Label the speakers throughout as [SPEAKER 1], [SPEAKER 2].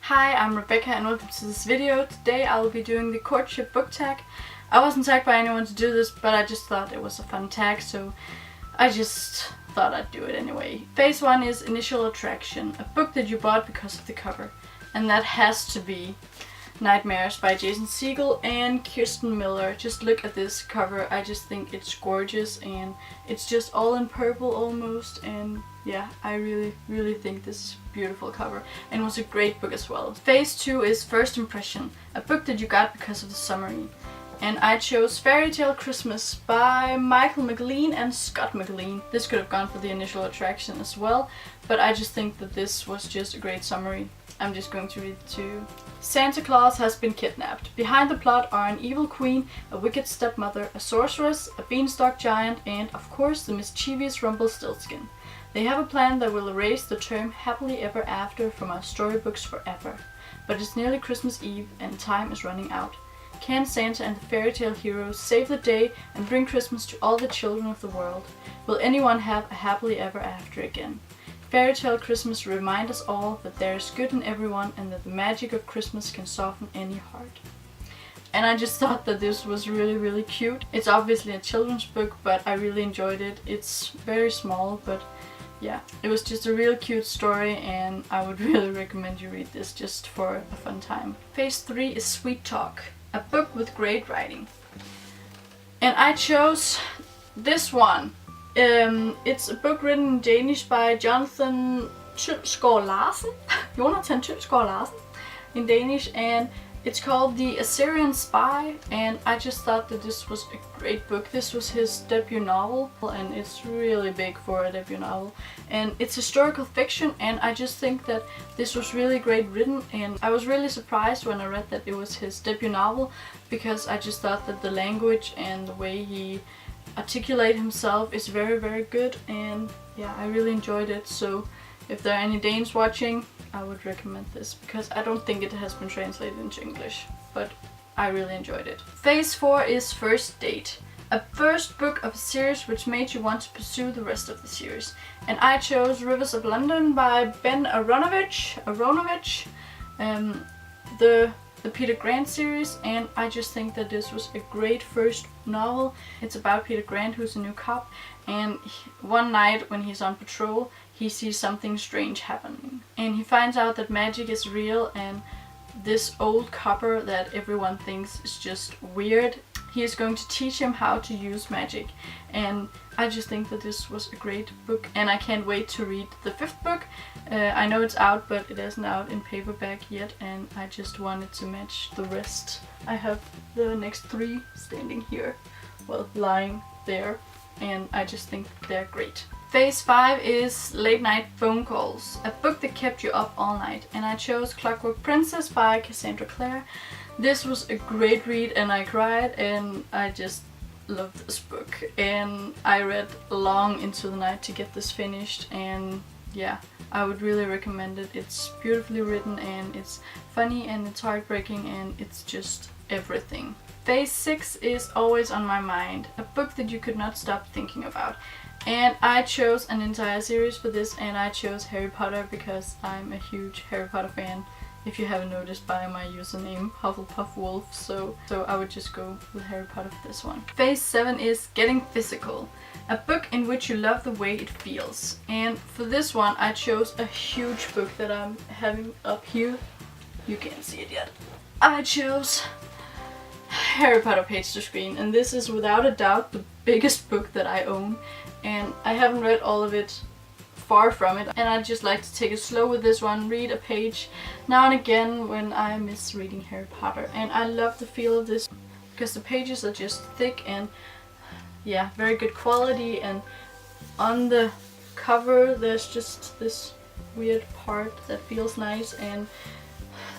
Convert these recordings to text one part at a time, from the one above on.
[SPEAKER 1] Hi, I'm Rebecca and welcome to this video. Today I will be doing the Courtship Book Tag. I wasn't tagged by anyone to do this, but I just thought it was a fun tag, so I just thought I'd do it anyway. Phase 1 is Initial Attraction, a book that you bought because of the cover. And that has to be Nightmares by Jason Segel and Kirsten Miller. Just look at this cover. I just think it's gorgeous and it's just all in purple almost, and yeah, I really think this is a beautiful cover and was a great book as well. Phase 2 is First Impression, a book that you got because of the summary. And I chose Fairy Tale Christmas by Michael McLean and Scott McLean. This could have gone for the Initial Attraction as well, but I just think that this was just a great summary. I'm just going to read it to you. Santa Claus has been kidnapped. Behind the plot are an evil queen, a wicked stepmother, a sorceress, a beanstalk giant, and, of course, the mischievous Rumpelstiltskin. They have a plan that will erase the term happily ever after from our storybooks forever. But it's nearly Christmas Eve and time is running out. Can Santa and the fairy tale heroes save the day and bring Christmas to all the children of the world? Will anyone have a happily ever after again? Fairy Tale Christmas remind us all that there is good in everyone and that the magic of Christmas can soften any heart. And I just thought that this was really cute. It's obviously a children's book, but I really enjoyed it. It's very small, but yeah, it was just a real cute story and I would really recommend you read this just for a fun time. Phase 3 is Sweet Talk, a book with great writing. And I chose this one. It's a book written in Danish by Jonathan Tylsgaard-Larsen in Danish, and it's called The Assyrian Spy, and I just thought that this was a great book. This was his debut novel, and it's really big for a debut novel. And it's historical fiction, and I just think that this was really great written, and I was really surprised when I read that it was his debut novel, because I just thought that the language and the way he articulate himself is very good, and yeah, I really enjoyed it. So if there are any Danes watching, I would recommend this because I don't think it has been translated into English, but I really enjoyed it. Phase 4 is First Date, a first book of a series which made you want to pursue the rest of the series. And I chose Rivers of London by Ben Aronovich, the Peter Grant series, and I just think that this was a great first novel. It's about Peter Grant, who's a new cop, and one night when he's on patrol, he sees something strange happening. And he finds out that magic is real, and this old copper that everyone thinks is just weird, he is going to teach him how to use magic. And I just think that this was a great book, and I can't wait to read the 5th book. I know it's out, but it isn't out in paperback yet, and I just wanted to match the rest. I have the next 3 standing here, well, lying there, and I just think they're great. Phase 5 is Late Night Phone Calls, a book that kept you up all night, and I chose Clockwork Princess by Cassandra Clare. This was a great read and I cried, and I just loved this book, and I read long into the night to get this finished, and yeah, I would really recommend it. It's beautifully written and it's funny and it's heartbreaking and it's just everything. Phase 6 is Always on My Mind, a book that you could not stop thinking about. And I chose an entire series for this, and I chose Harry Potter because I'm a huge Harry Potter fan, if you haven't noticed by my username Hufflepuff Wolf, so I would just go with Harry Potter for this one. Phase 7 is Getting Physical, a book in which you love the way it feels. And for this one I chose a huge book that I'm having up here. You can't see it yet. I chose Harry Potter Page to Screen, and this is without a doubt the biggest book that I own, and I haven't read all of it, far from it, and I just like to take it slow with this one, read a page now and again when I miss reading Harry Potter. And I love the feel of this because the pages are just thick and yeah, very good quality, and on the cover there's just this weird part that feels nice, and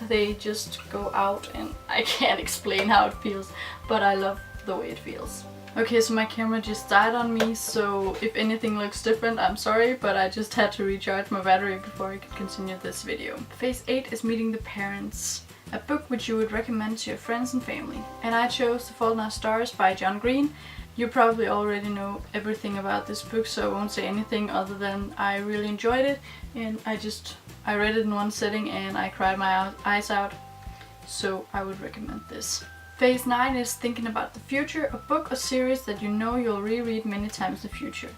[SPEAKER 1] they just go out, and I can't explain how it feels, but I love the way it feels. Okay, so my camera just died on me, so if anything looks different, I'm sorry, but I just had to recharge my battery before I could continue this video. Phase 8 is Meeting the Parents, a book which you would recommend to your friends and family. And I chose The Fault in Our Stars by John Green. You probably already know everything about this book, so I won't say anything other than I really enjoyed it, and I read it in one sitting and I cried my eyes out, so I would recommend this. Phase 9 is thinking about the future, a book or series that you know you'll reread many times in the future.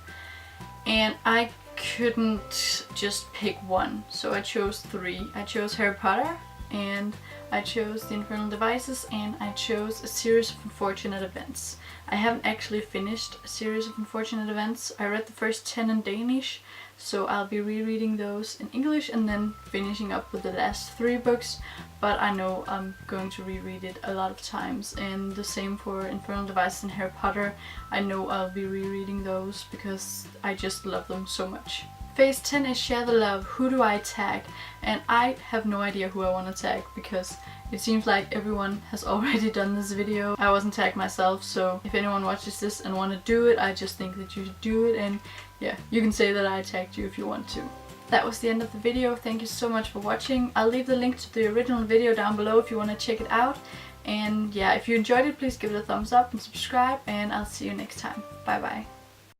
[SPEAKER 1] And I couldn't just pick one, so I chose 3. I chose Harry Potter, and I chose The Infernal Devices, and I chose A Series of Unfortunate Events. I haven't actually finished A Series of Unfortunate Events. I read the first 10 in Danish, so I'll be rereading those in English and then finishing up with the last 3 books, but I know I'm going to reread it a lot of times, and the same for Infernal Devices and Harry Potter. I know I'll be rereading those because I just love them so much. Phase 10 is Share the Love, who do I tag? And I have no idea who I want to tag because it seems like everyone has already done this video. I wasn't tagged myself, so if anyone watches this and want to do it, I just think that you should do it, and yeah, you can say that I tagged you if you want to. That was the end of the video. Thank you so much for watching. I'll leave the link to the original video down below if you want to check it out. And yeah, if you enjoyed it, please give it a thumbs up and subscribe, and I'll see you next time. Bye bye.